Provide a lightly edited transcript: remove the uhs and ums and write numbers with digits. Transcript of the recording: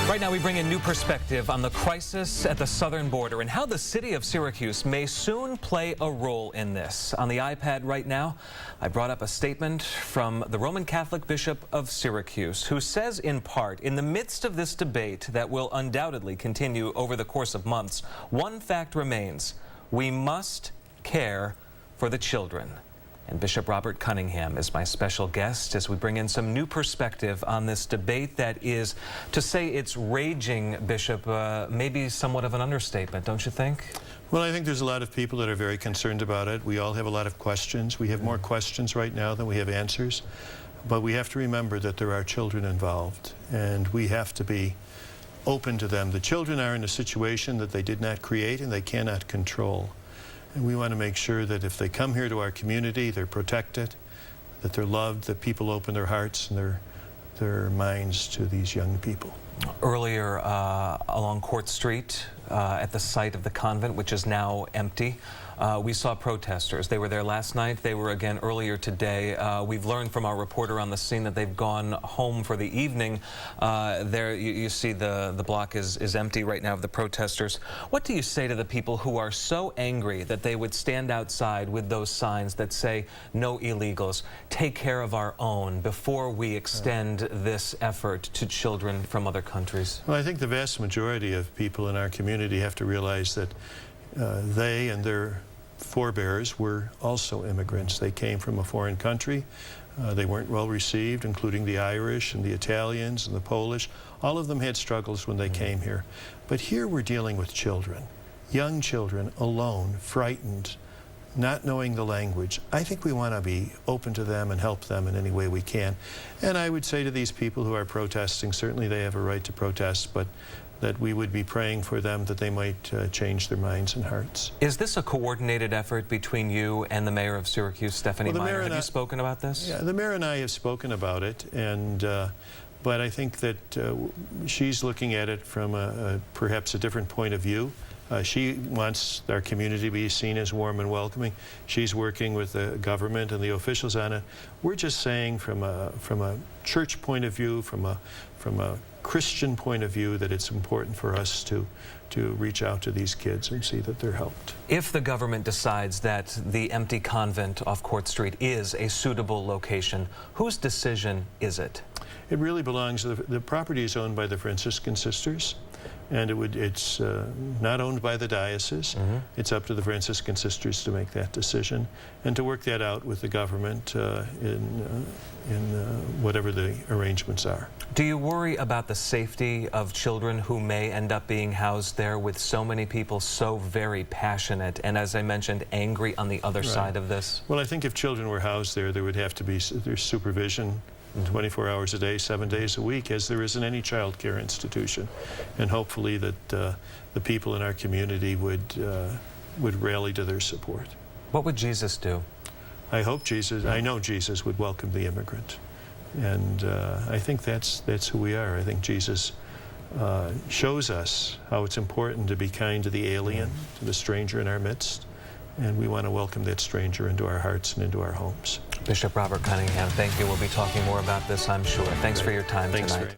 Right now, we bring a new perspective on the crisis at the southern border and how the city of Syracuse may soon play a role in this. On the iPad right now, I brought up a statement from the Roman Catholic Bishop of Syracuse, who says in part, in the midst of this debate that will undoubtedly continue over the course of months, one fact remains: we must care for the children. And Bishop Robert Cunningham is my special guest as we bring in some new perspective on this debate that is, to say it's raging, Bishop, maybe somewhat of an understatement, don't you think? Well, I think there's a lot of people that are very concerned about it. We all have a lot of questions. We have more questions right now than we have answers. But we have to remember that there are children involved, and we have to be open to them. The children are in a situation that they did not create and they cannot control. And we want to make sure that if they come here to our community, they're protected, that they're loved, that people open their hearts and their minds to these young people. Earlier along Court Street, at the site of the convent, which is now empty, we saw protesters. They were there last night. They were again earlier today. We've learned from our reporter on the scene that they've gone home for the evening. There you see the block is empty right now of the protesters. What do you say to the people who are so angry that they would stand outside with those signs that say, "No illegals, take care of our own," before we extend this effort to children from other countries? Well, I think the vast majority of people in our community have to realize that they and their forebears were also immigrants. They came from a foreign country. They weren't well received, including the Irish and the Italians and the Polish. All of them had struggles when they came here. But here we're dealing with children, young children, alone, frightened, not knowing the language. I think we want to be open to them and help them in any way we can. And I would say to these people who are protesting, certainly they have a right to protest, but that we would be praying for them that they might change their minds and hearts. Is this a coordinated effort between you and the mayor of Syracuse, Stephanie Meyer? Have you spoken about this? Yeah, the mayor and I have spoken about it, and but I think that she's looking at it from perhaps a different point of view. She wants our community to be seen as warm and welcoming. She's working with the government and the officials on it. We're just saying from a church point of view, from a Christian point of view, that it's important for us to reach out to these kids and see that they're helped. If the government decides that the empty convent off Court Street is a suitable location, whose decision is it? It really belongs to the property is owned by the Franciscan Sisters, and it's not owned by the diocese. It's up to the Franciscan Sisters to make that decision and to work that out with the government in whatever the arrangements are. Do you worry about the safety of children who may end up being housed there with so many people so very passionate and, as I mentioned, angry on the other side of this? Well, I think if children were housed there, there would have to be there's supervision 24 hours a day, 7 days a week, as there is in any child care institution. And hopefully that the people in our community would rally to their support. What would Jesus do? I know Jesus would welcome the immigrant. And I think that's who we are. I think Jesus shows us how it's important to be kind to the alien, to the stranger in our midst. And we want to welcome that stranger into our hearts and into our homes. Bishop Robert Cunningham, thank you. We'll be talking more about this, I'm sure. Thanks for your time tonight.